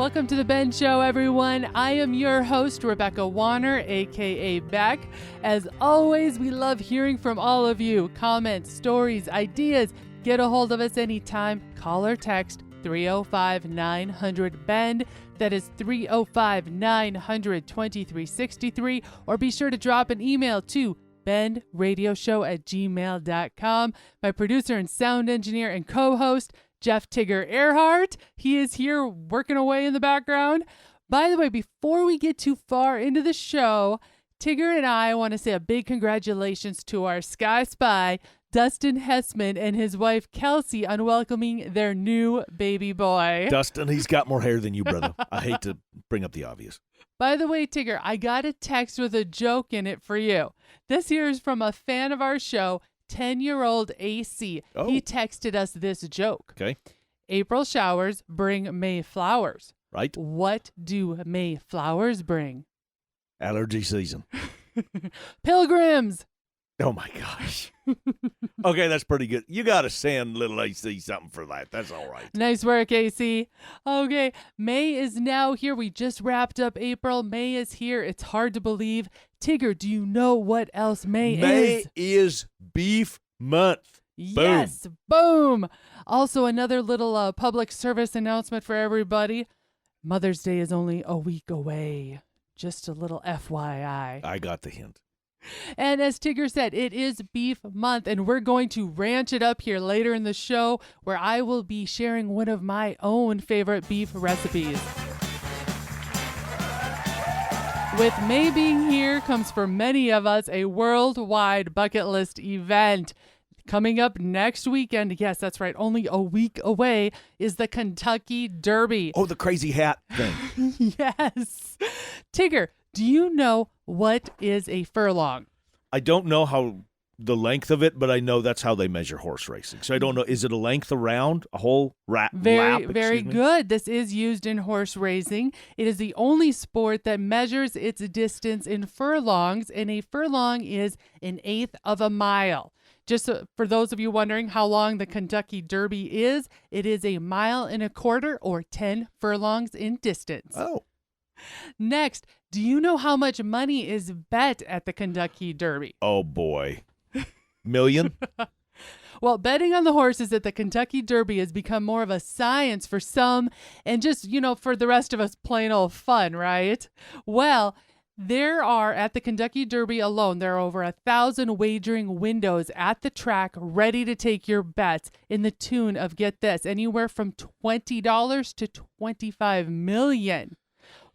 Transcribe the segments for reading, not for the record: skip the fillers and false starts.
Welcome to the Ben Show, everyone. I am your host, Rebecca Wanner, aka Beck. As always, we love hearing from all of you. Comments, stories, ideas. Get a hold of us anytime. Call or text 305-900-BEND. That is 305-900-2363. Or be sure to drop an email to bendradioshow@gmail.com. My producer and sound engineer and co-host, Jeff Tigger Erhardt. He is here working away in the background. By the way, before we get too far into the show, Tigger and I want to say a big congratulations to our Sky Spy, Dustin Hessman, and his wife, Kelsey, on welcoming their new baby boy. Dustin, he's got more hair than you, brother. I hate to bring up the obvious. By the way, Tigger, I got a text with a joke in it for you. This here is from a fan of our show, 10-year-old AC. Oh. He texted us this joke. Okay. April showers bring May flowers. Right. What do May flowers bring? Allergy season. Pilgrims. Oh, my gosh. Okay, that's pretty good. You got to send little AC something for that. That's all right. Nice work, AC. Okay, May is now here. We just wrapped up April. May is here. It's hard to believe. Tigger, do you know what else May is? May is beef month. Yes, boom. Also, another little public service announcement for everybody. Mother's Day is only a week away. Just a little FYI. I got the hint. And as Tigger said, it is beef month, and we're going to ranch it up here later in the show where I will be sharing one of my own favorite beef recipes. With May being here comes for many of us a worldwide bucket list event. Coming up next weekend, yes, that's right, only a week away, is the Kentucky Derby. Oh, the crazy hat thing. Yes. Tigger, do you know what is a furlong? I don't know how the length of it, but I know that's how they measure horse racing. So I don't know. Is it a length around? A whole lap? Very good. This is used in horse racing. It is the only sport that measures its distance in furlongs, and a furlong is 1/8 of a mile. Just for those of you wondering how long the Kentucky Derby is, it is 1.25 miles or 10 furlongs in distance. Oh. Next, do you know how much money is bet at the Kentucky Derby? Oh, boy. Million? Well, betting on the horses at the Kentucky Derby has become more of a science for some and just, for the rest of us, plain old fun, right? Well, there are, at the Kentucky Derby alone, there are over 1,000 wagering windows at the track ready to take your bets in the tune of, get this, anywhere from $20 to $25 million.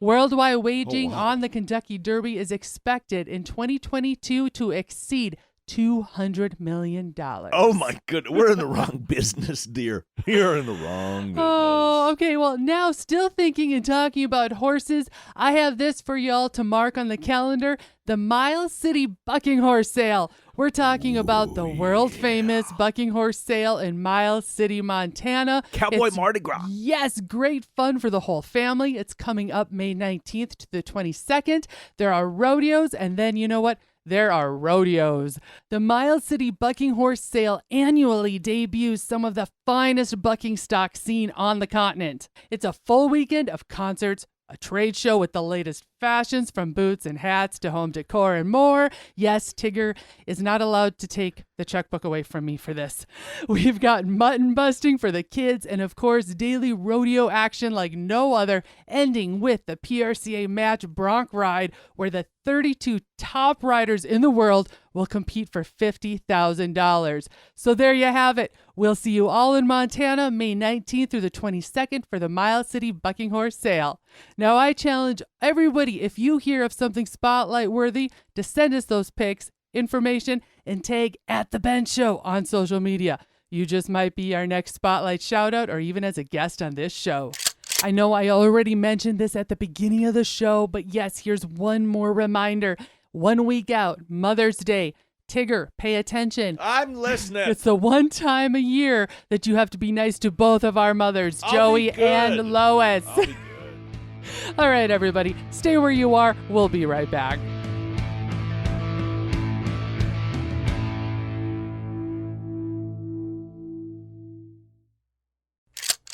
Worldwide wagering on the Kentucky Derby is expected in 2022 to exceed $200 million. Oh, my goodness. We're in the wrong business, dear. You're in the wrong business. Oh, okay. Well, now still thinking and talking about horses, I have this for y'all to mark on the calendar, the Miles City Bucking Horse Sale. We're talking about the world-famous Bucking Horse Sale in Miles City, Montana. Cowboy Mardi Gras. Yes, great fun for the whole family. It's coming up May 19th to the 22nd. There are rodeos, and then you know what? There are rodeos. The Miles City Bucking Horse Sale annually debuts some of the finest bucking stock seen on the continent. It's a full weekend of concerts, a trade show with the lasted fashions from boots and hats to home decor and more. Yes, Tigger is not allowed to take the checkbook away from me for this. We've got mutton busting for the kids and, of course, daily rodeo action like no other, ending with the PRCA match bronc ride where the 32 top riders in the world will compete for $50,000. So there you have it. We'll see you all in Montana, May 19th through the 22nd for the Miles City Bucking Horse Sale. Now, I challenge everybody, if you hear of something spotlight worthy, to send us those pics, information, and tag at The Ben Show on social media. You just might be our next spotlight shout out or even as a guest on this show. I know I already mentioned this at the beginning of the show, but yes, here's one more reminder. 1 week out, Mother's Day. Tigger, pay attention. I'm listening. It's the one time a year that you have to be nice to both of our mothers, Joey and Lois. I'll be good. All right, everybody, stay where you are. We'll be right back.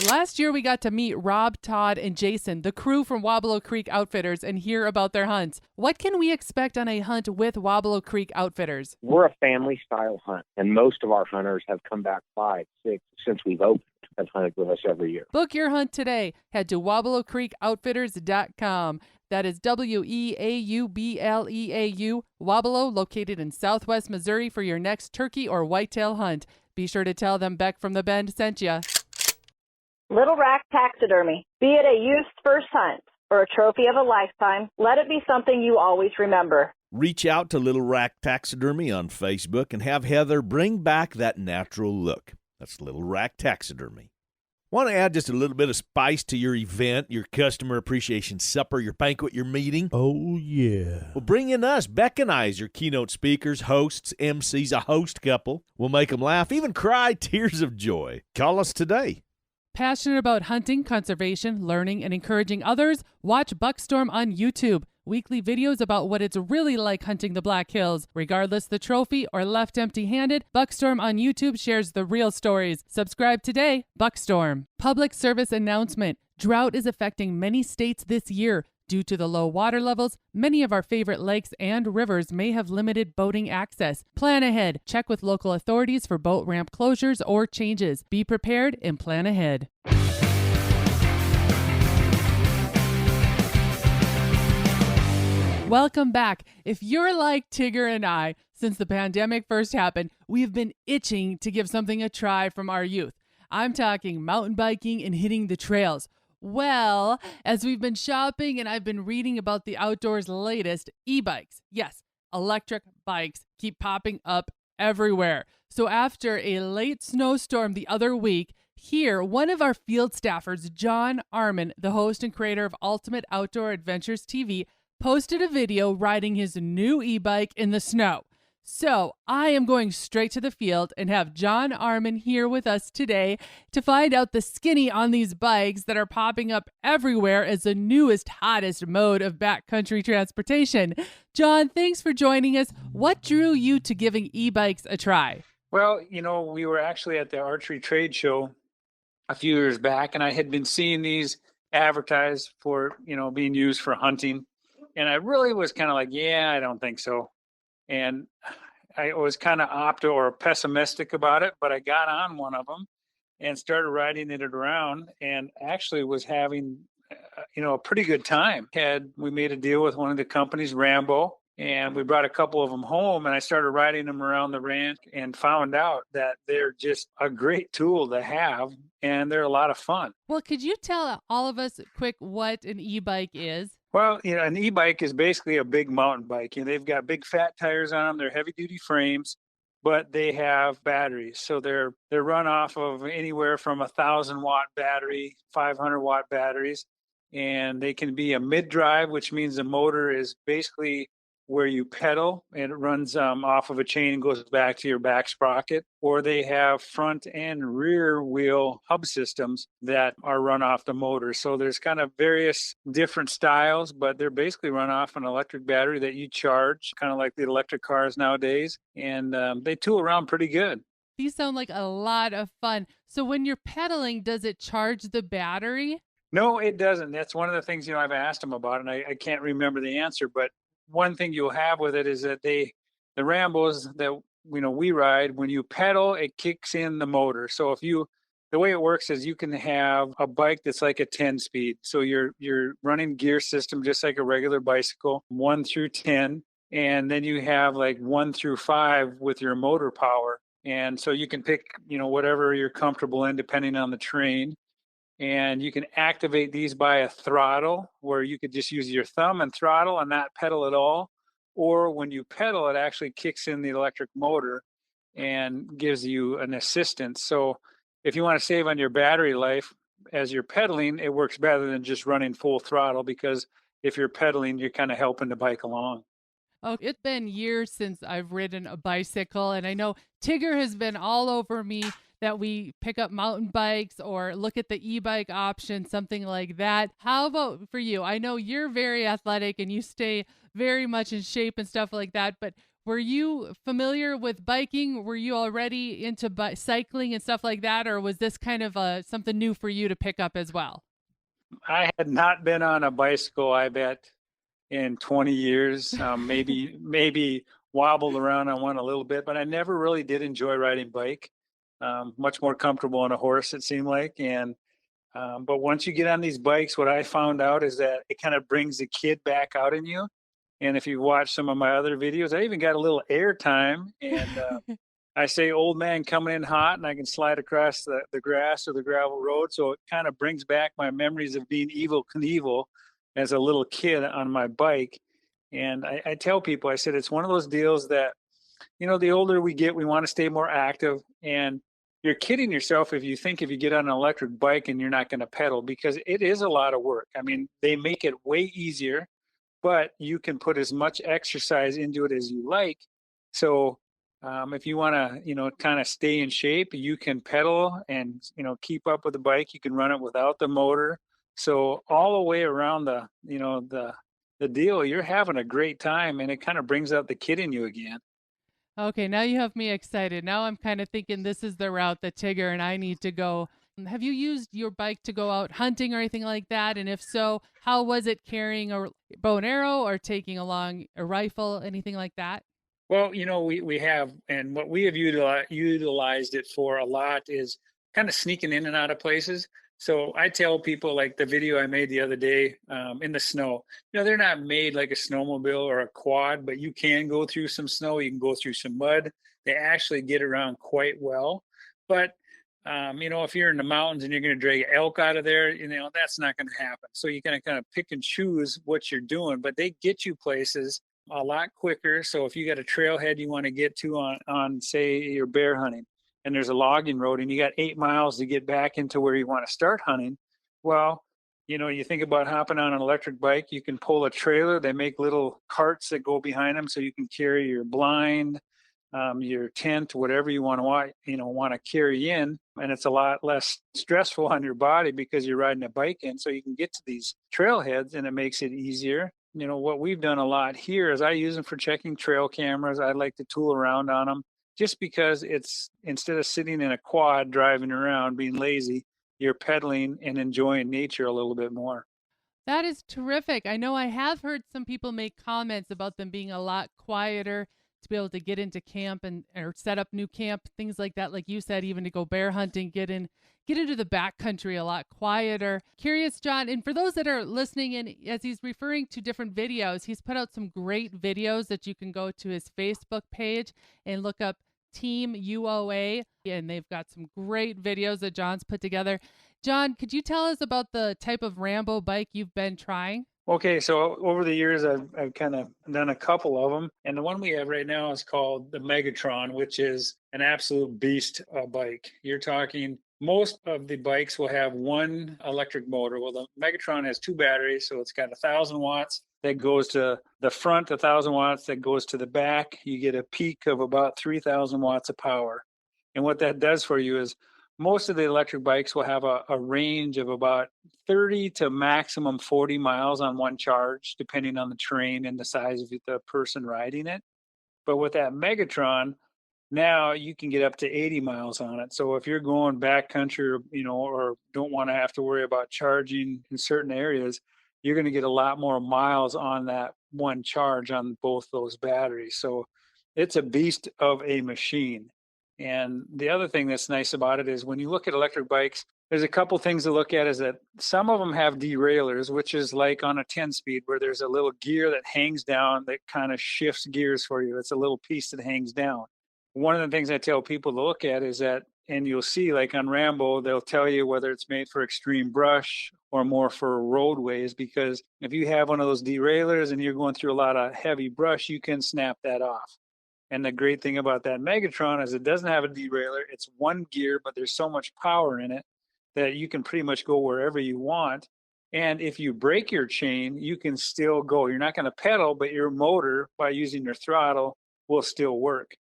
Last year, we got to meet Rob, Todd, and Jason, the crew from Wabalo Creek Outfitters, and hear about their hunts. What can we expect on a hunt with Wabalo Creek Outfitters? We're a family-style hunt, and most of our hunters have come back 5, 6 since we've opened, have hunted with us every year. Book your hunt today. Head to WabalowCreekOutfitters.com. That is WeaubleAU, Wabalo, located in southwest Missouri, for your next turkey or whitetail hunt. Be sure to tell them Beck from the Bend sent you. Little Rack Taxidermy. Be it a youth's first hunt or a trophy of a lifetime, let it be something you always remember. Reach out to Little Rack Taxidermy on Facebook and have Heather bring back that natural look. That's Little Rack Taxidermy. Want to add just a little bit of spice to your event, your customer appreciation supper, your banquet, your meeting? Oh, yeah. Well, bring in us, Beck and I, as your keynote speakers, hosts, MCs, a host couple. We'll make them laugh, even cry tears of joy. Call us today. Passionate about hunting, conservation, learning, and encouraging others? Watch Buckstorm on YouTube. Weekly videos about what it's really like hunting the Black Hills. Regardless the trophy or left empty-handed, Buckstorm on YouTube shares the real stories. Subscribe today, Buckstorm. Public service announcement. Drought is affecting many states this year. Due to the low water levels, many of our favorite lakes and rivers may have limited boating access. Plan ahead. Check with local authorities for boat ramp closures or changes. Be prepared and plan ahead. Welcome back. If you're like Tigger and I, since the pandemic first happened, we've been itching to give something a try from our youth. I'm talking mountain biking and hitting the trails. Well, as we've been shopping and I've been reading about the outdoors latest, e-bikes, yes, electric bikes keep popping up everywhere. So after a late snowstorm the other week, here, one of our field staffers, John Arman, the host and creator of Ultimate Outdoor Adventures TV, posted a video riding his new e-bike in the snow. So I am going straight to the field and have John Arman here with us today to find out the skinny on these bikes that are popping up everywhere as the newest, hottest mode of backcountry transportation. John, thanks for joining us. What drew you to giving e-bikes a try? Well, we were actually at the archery trade show a few years back, and I had been seeing these advertised for, being used for hunting. And I really was kind of like, yeah, I don't think so. And I was kind of pessimistic about it, but I got on one of them and started riding it around, and actually was having, a pretty good time. We made a deal with one of the companies, Rambo, and we brought a couple of them home, and I started riding them around the ranch and found out that they're just a great tool to have, and they're a lot of fun. Well, could you tell all of us quick what an e-bike is? Well, an e-bike is basically a big mountain bike. They've got big fat tires on them. They're heavy-duty frames, but they have batteries. So they're run off of anywhere from 1,000-watt battery, 500-watt batteries, and they can be a mid-drive, which means the motor is basically where you pedal and it runs off of a chain and goes back to your back sprocket, or they have front and rear wheel hub systems that are run off the motor. So there's kind of various different styles, but they're basically run off an electric battery that you charge, kind of like the electric cars nowadays. And they tool around pretty good. These sound like a lot of fun. So when you're pedaling, does it charge the battery? No, it doesn't. That's one of the things, I've asked them about, and I can't remember the answer, but one thing you'll have with it is that the Rambos that we ride, when you pedal, it kicks in the motor. So the way it works is you can have a bike that's like a 10-speed. So you're running gear system just like a regular bicycle, 1 through 10, and then you have like 1 through 5 with your motor power. And so you can pick whatever you're comfortable in depending on the terrain. And you can activate these by a throttle, where you could just use your thumb and throttle and not pedal at all. Or when you pedal, it actually kicks in the electric motor and gives you an assistance. So if you want to save on your battery life as you're pedaling, it works better than just running full throttle, because if you're pedaling, you're kind of helping the bike along. Oh, it's been years since I've ridden a bicycle, and I know Tigger has been all over me that we pick up mountain bikes or look at the e-bike option, something like that. How about for you? I know you're very athletic and you stay very much in shape and stuff like that, but Were you familiar with biking? Were you already into cycling and stuff like that? Or was this kind of something new for you to pick up as well? I had not been on a bicycle, I bet, in 20 years. Maybe wobbled around on one a little bit, but I never really did enjoy riding bike. Much more comfortable on a horse, it seemed like. And but once you get on these bikes, what I found out is that it kind of brings the kid back out in you. And if you watch some of my other videos, I even got a little air time. And I say old man coming in hot, and I can slide across the grass or the gravel road. So it kind of brings back my memories of being Evel Knievel as a little kid on my bike. And I tell people, I said, it's one of those deals that, the older we get, we want to stay more active. And you're kidding yourself if you think if you get on an electric bike and you're not going to pedal, because it is a lot of work. I mean, they make it way easier, but you can put as much exercise into it as you like. So if you want to, kind of stay in shape, you can pedal and, keep up with the bike. You can run it without the motor. So all the way around the deal, you're having a great time, and it kind of brings out the kid in you again. Okay, now you have me excited. Now I'm kind of thinking this is the route that Tigger and I need to go. Have you used your bike to go out hunting or anything like that? And if so, how was it carrying a bow and arrow or taking along a rifle, anything like that? Well, we have, and what we have utilized it for a lot is kind of sneaking in and out of places. So I tell people, like the video I made the other day in the snow, they're not made like a snowmobile or a quad, but you can go through some snow, you can go through some mud. They actually get around quite well. But, if you're in the mountains and you're going to drag elk out of there, that's not going to happen. So you kind of pick and choose what you're doing, but they get you places a lot quicker. So if you got a trailhead you want to get to on say you're bear hunting, and there's a logging road and you got 8 miles to get back into where you want to start hunting, well, you think about hopping on an electric bike, you can pull a trailer. They make little carts that go behind them so you can carry your blind, your tent, whatever you want to carry in, and it's a lot less stressful on your body because you're riding a bike in. So you can get to these trailheads, and it makes it easier. What we've done a lot here is I use them for checking trail cameras. I like to tool around on them just because it's, instead of sitting in a quad driving around being lazy, you're pedaling and enjoying nature a little bit more. That is terrific. I know I have heard some people make comments about them being a lot quieter to be able to get into camp or set up new camp, things like that. Like you said, even to go bear hunting, get into the backcountry a lot quieter. Curious, John, and for those that are listening, and as he's referring to different videos, he's put out some great videos that you can go to his Facebook page and look up Team UOA, and they've got some great videos that John's put together. John, could you tell us about the type of Rambo bike you've been trying? Okay, so over the years, I've kind of done a couple of them, and the one we have right now is called the Megatron, which is an absolute beast bike. You're talking, most of the bikes will have one electric motor. Well, the Megatron has 2 batteries, so it's got 1,000 watts that goes to the front, 1,000 watts that goes to the back. You get a peak of about 3,000 watts of power. And what that does for you is most of the electric bikes will have a range of about 30 to maximum 40 miles on one charge, depending on the terrain and the size of the person riding it. But with that Megatron, now you can get up to 80 miles on it. So if you're going backcountry, or don't want to have to worry about charging in certain areas, you're going to get a lot more miles on that one charge on both those batteries. So it's a beast of a machine. And the other thing that's nice about it is when you look at electric bikes, there's a couple things to look at. Is that some of them have derailleurs, which is like on a 10-speed where there's a little gear that hangs down that kind of shifts gears for you. It's a little piece that hangs down. One of the things I tell people to look at is that, and you'll see like on Rambo, they'll tell you whether it's made for extreme brush or more for roadways, because if you have one of those derailleurs and you're going through a lot of heavy brush, you can snap that off. And the great thing about that Megatron is it doesn't have a derailleur. It's one gear, but there's so much power in it that you can pretty much go wherever you want. And if you break your chain, you can still go. You're not going to pedal, but your motor, by using your throttle, will still work.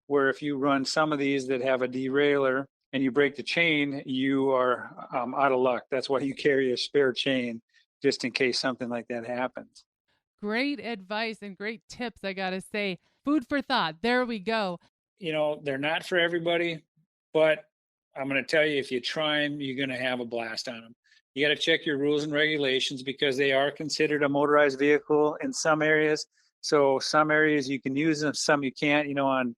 Where if you run some of these that have a derailleur and you break the chain, you are out of luck. That's why you carry a spare chain, just in case something like that happens. Great advice and great tips, I got to say. Food for thought. There we go. They're not for everybody, but I'm going to tell you, if you try them, you're going to have a blast on them. You got to check your rules and regulations because they are considered a motorized vehicle in some areas. So some areas you can use them, some you can't. On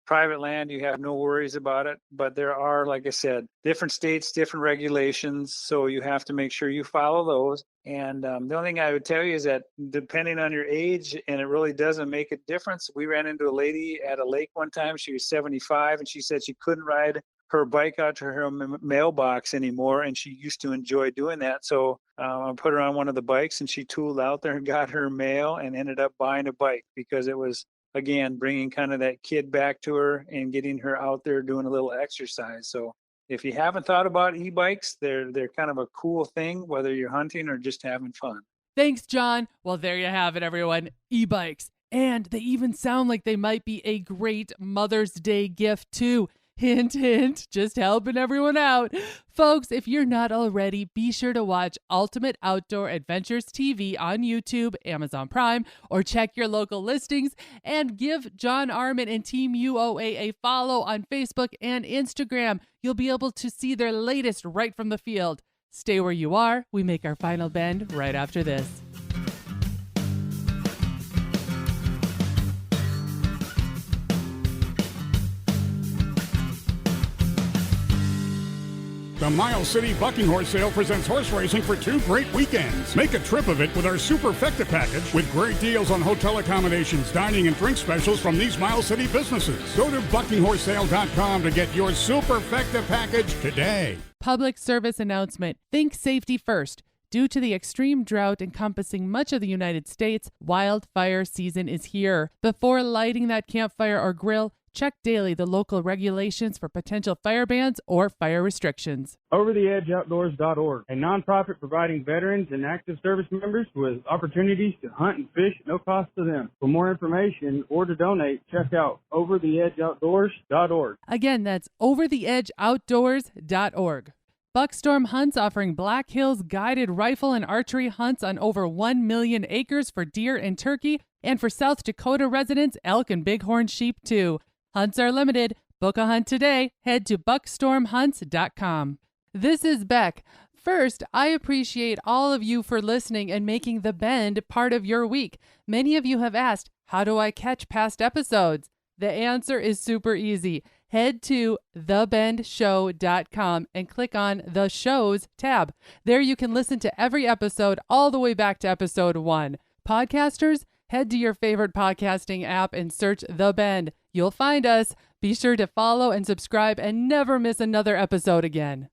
private land, you have no worries about it. But there are, like I said, different states, different regulations. So you have to make sure you follow those. And the only thing I would tell you is that depending on your age, and it really doesn't make a difference. We ran into a lady at a lake one time. She was 75, and she said she couldn't ride her bike out to her mailbox anymore, and she used to enjoy doing that. So I put her on one of the bikes, and she tooled out there and got her mail and ended up buying a bike because it was, again, bringing kind of that kid back to her and getting her out there doing a little exercise. So if you haven't thought about e-bikes, they're kind of a cool thing, whether you're hunting or just having fun. Thanks, John. Well, there you have it, everyone. E-bikes. And they even sound like they might be a great Mother's Day gift, too. Hint, hint, just helping everyone out. Folks, if you're not already, be sure to watch Ultimate Outdoor Adventures TV on YouTube, Amazon Prime, or check your local listings and give John Armin and Team UOA a follow on Facebook and Instagram. You'll be able to see their latest right from the field. Stay where you are. We make our final bend right after this. The Miles City Bucking Horse Sale presents horse racing for 2 great weekends. Make a trip of it with our Superfecta package with great deals on hotel accommodations, dining, and drink specials from these Miles City businesses. Go to buckinghorsesale.com to get your Superfecta package today. Public service announcement. Think safety first. Due to the extreme drought encompassing much of the United States, wildfire season is here. Before lighting that campfire or grill, check daily the local regulations for potential fire bans or fire restrictions. OverTheEdgeOutdoors.org, a nonprofit providing veterans and active service members with opportunities to hunt and fish at no cost to them. For more information or to donate, check out OverTheEdgeOutdoors.org. Again, that's OverTheEdgeOutdoors.org. Buckstorm Hunts offering Black Hills guided rifle and archery hunts on over 1 million acres for deer and turkey, and for South Dakota residents, elk and bighorn sheep too. Hunts are limited. Book a hunt today. Head to buckstormhunts.com. This is Beck. First, I appreciate all of you for listening and making The Bend part of your week. Many of you have asked, how do I catch past episodes? The answer is super easy. Head to thebendshow.com and click on the Shows tab. There you can listen to every episode all the way back to episode 1. Podcasters, head to your favorite podcasting app and search The Bend. You'll find us. Be sure to follow and subscribe and never miss another episode again.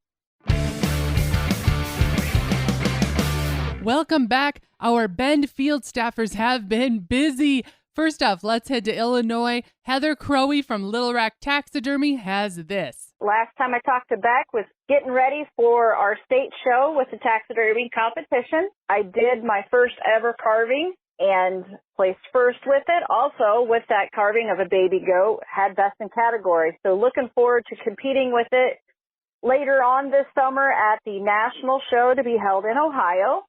Welcome back. Our Bend field staffers have been busy. First off, let's head to Illinois. Heather Crowey from Little Rack Taxidermy has this. Last time I talked to Beck was getting ready for our state show with the taxidermy competition. I did my first ever carving and placed first with it. Also, with that carving of a baby goat, had best in category. So looking forward to competing with it later on this summer at the national show to be held in Ohio.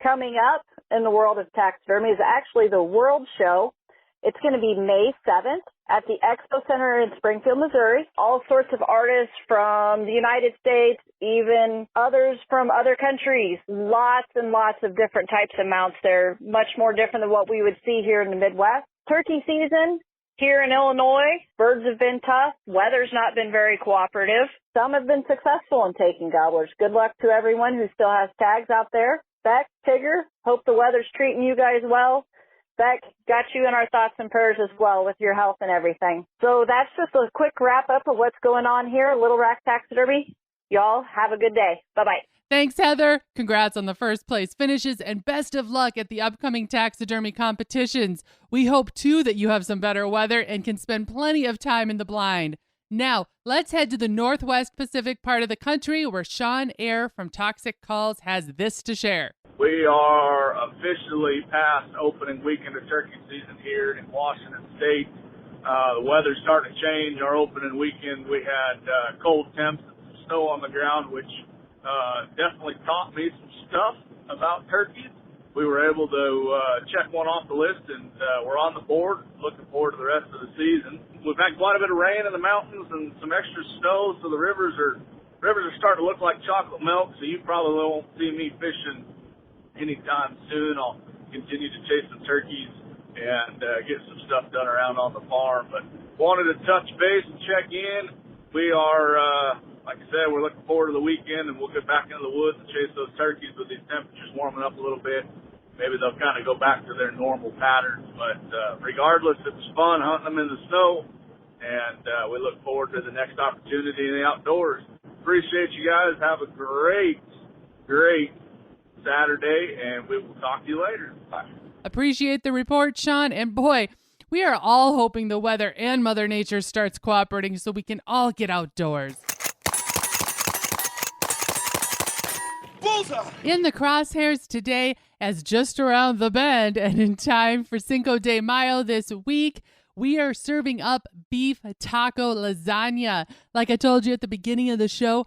Coming up in the world of taxidermy is actually the World Show. It's going to be May 7th at the Expo Center in Springfield, Missouri. All sorts of artists from the United States, even others from other countries. Lots and lots of different types of mounts there, much more different than what we would see here in the Midwest. Turkey season here in Illinois. Birds have been tough. Weather's not been very cooperative. Some have been successful in taking gobblers. Good luck to everyone who still has tags out there. Beck, Tigger, hope the weather's treating you guys well. Beck, got you in our thoughts and prayers as well with your health and everything. So that's just a quick wrap up of what's going on here at Little Rack Taxidermy. Y'all have a good day. Bye-bye. Thanks, Heather. Congrats on the first place finishes and best of luck at the upcoming taxidermy competitions. We hope, too, that you have some better weather and can spend plenty of time in the blind. Now, let's head to the Northwest Pacific part of the country where Sean Ayer from Toxic Calls has this to share. We are officially past opening weekend of turkey season here in Washington State. The weather's starting to change. Our opening weekend, we had cold temps and some snow on the ground, which definitely taught me some stuff about turkeys. we were able to check one off the list, and we're on the board. Looking forward to the rest of the season. We've had quite a bit of rain in the mountains and some extra snow, so the rivers are starting to look like chocolate milk. So you probably won't see me fishing anytime soon. I'll continue to chase some turkeys and get some stuff done around on the farm. But wanted to touch base and check in. We are, like I said, we're looking forward to the weekend, and we'll get back into the woods and chase those turkeys with these temperatures warming up a little bit. Maybe they'll kind of go back to their normal patterns. But regardless, it was fun hunting them in the snow, and we look forward to the next opportunity in the outdoors. Appreciate you guys. Have a great Saturday, and we will talk to you later. Bye. Appreciate the report, Sean. And boy, we are all hoping the weather and Mother Nature starts cooperating so we can all get outdoors. Bullseye! In the crosshairs today, as just around the bend and in time for Cinco de Mayo this week, we are serving up beef taco lasagna. Like I told you at the beginning of the show,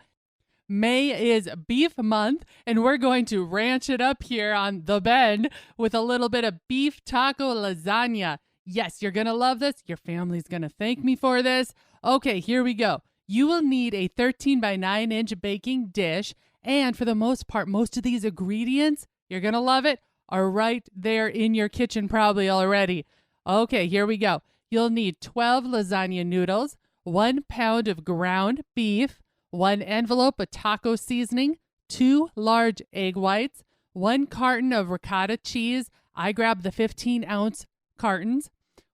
May is beef month, and we're going to ranch it up here on the bend with a little bit of beef taco lasagna. Yes, you're going to love this. Your family's going to thank me for this. Okay, here we go. You will need a 13 by 9 inch baking dish, and for the most part, most of these ingredients, you're going to love it, are right there in your kitchen probably already. Okay, here we go. You'll need 12 lasagna noodles, 1 pound of ground beef, 1 envelope of taco seasoning, 2 large egg whites, 1 carton of ricotta cheese. I grabbed the 15-ounce cartons,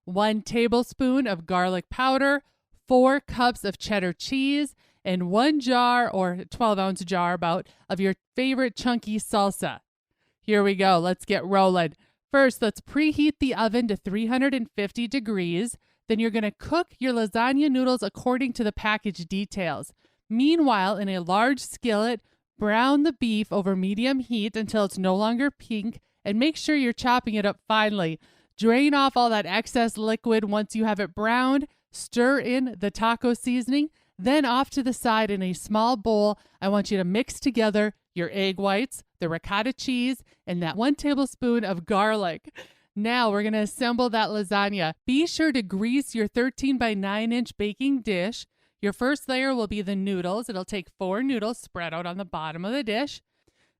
1 tablespoon of garlic powder, 4 cups of cheddar cheese, and 1 jar or 12-ounce jar about of your favorite chunky salsa. Here we go. Let's get rolling. First, let's preheat the oven to 350 degrees. Then you're going to cook your lasagna noodles according to the package details. Meanwhile, in a large skillet, brown the beef over medium heat until it's no longer pink, and make sure you're chopping it up finely. Drain off all that excess liquid once you have it browned. Stir in the taco seasoning. Then off to the side in a small bowl, I want you to mix together your egg whites, the ricotta cheese, and that 1 tablespoon of garlic. Now we're going to assemble that lasagna. Be sure to grease your 13 by 9 inch baking dish. Your first layer will be the noodles. It'll take 4 noodles spread out on the bottom of the dish.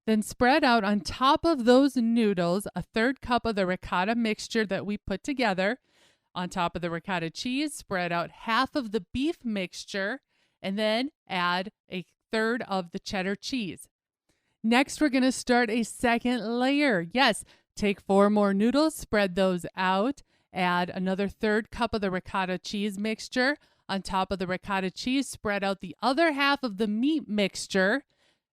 Then spread out on top of those noodles a 1/3 cup of the ricotta mixture that we put together. On top of the ricotta cheese, spread out half of the beef mixture, and then add a 1/3 of the cheddar cheese. Next, we're going to start a second layer. Yes, take 4 more noodles, spread those out, add another 1/3 cup of the ricotta cheese mixture. On top of the ricotta cheese, spread out the other half of the meat mixture.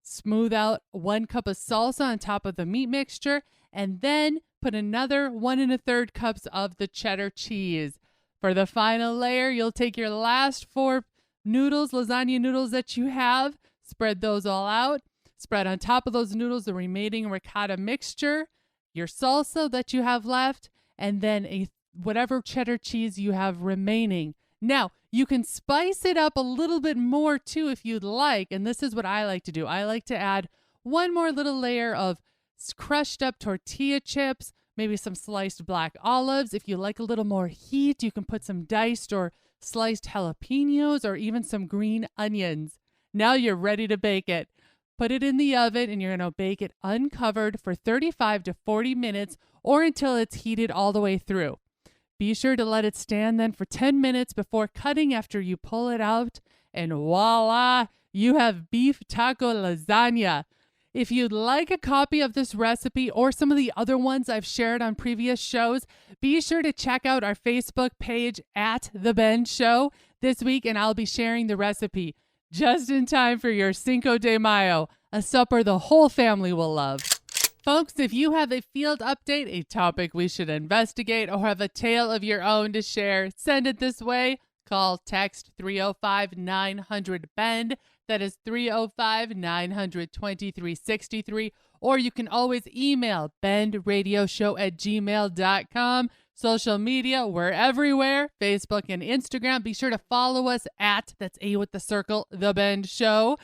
Smooth out 1 cup of salsa on top of the meat mixture, and then put another 1 1/3 cups of the cheddar cheese. For the final layer, you'll take your last 4 noodles, lasagna noodles that you have, spread those all out. Spread on top of those noodles the remaining ricotta mixture, your salsa that you have left, and then whatever cheddar cheese you have remaining. Now, you can spice it up a little bit more too if you'd like, and this is what I like to do. I like to add 1 more little layer of crushed up tortilla chips, maybe some sliced black olives. If you like a little more heat, you can put some diced or sliced jalapenos or even some green onions. Now you're ready to bake it. Put it in the oven, and you're going to bake it uncovered for 35 to 40 minutes or until it's heated all the way through. Be sure to let it stand then for 10 minutes before cutting after you pull it out, and voila, you have beef taco lasagna. If you'd like a copy of this recipe or some of the other ones I've shared on previous shows, be sure to check out our Facebook page at The Ben Show this week, and I'll be sharing the recipe just in time for your Cinco de Mayo, a supper the whole family will love. Folks, if you have a field update, a topic we should investigate, or have a tale of your own to share, send it this way. Call, text 305-900-BEND. That is 305-900-2363. Or you can always email bendradioshow@gmail.com. Social media, we're everywhere. Facebook and Instagram. Be sure to follow us at, that's A with the circle, The Bend Show.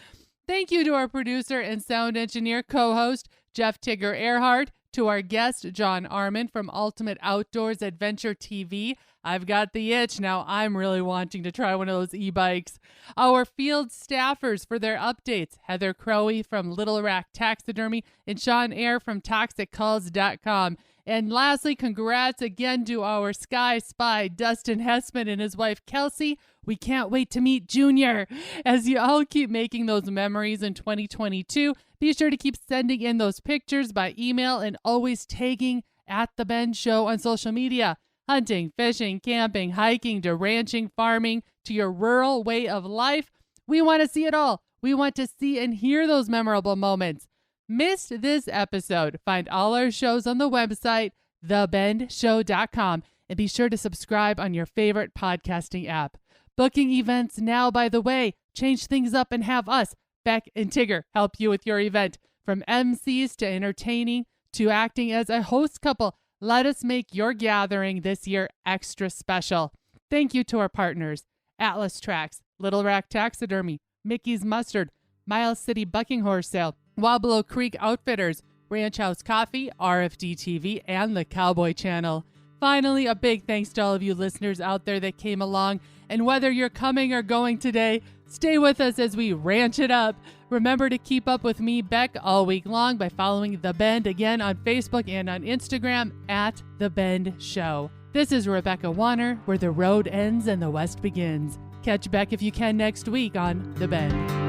Thank you to our producer and sound engineer co-host, Jeff Tigger Erhardt. To our guest, John Arman from Ultimate Outdoors Adventure TV. I've got the itch. Now I'm really wanting to try one of those e-bikes. Our field staffers for their updates, Heather Crowey from Little Rack Taxidermy and Sean Eyre from ToxicCalls.com. And lastly, congrats again to our Sky Spy, Dustin Hessman and his wife, Kelsey. We can't wait to meet Junior. As you all keep making those memories in 2022, be sure to keep sending in those pictures by email and always tagging at The Ben Show on social media. Hunting, fishing, camping, hiking, to ranching, farming, to your rural way of life. We want to see it all. We want to see and hear those memorable moments. Missed this episode? Find all our shows on the website, thebendshow.com, and be sure to subscribe on your favorite podcasting app. Booking events now, by the way. Change things up and have us, Beck and Tigger, help you with your event. From MCs to entertaining to acting as a host couple, let us make your gathering this year extra special. Thank you to our partners, Atlas Tracks, Little Rack Taxidermy, Mickey's Mustard, Miles City Bucking Horse Sale, Wabalo Creek Outfitters, Ranch House Coffee, RFD TV, and the Cowboy Channel. Finally, a big thanks to all of you listeners out there that came along. And whether you're coming or going today, stay with us as we ranch it up. Remember to keep up with me, Beck, all week long by following The Bend again on Facebook and on Instagram at The Bend Show. This is Rebecca Wanner, where the road ends and the West begins. Catch Beck if you can next week on The Bend.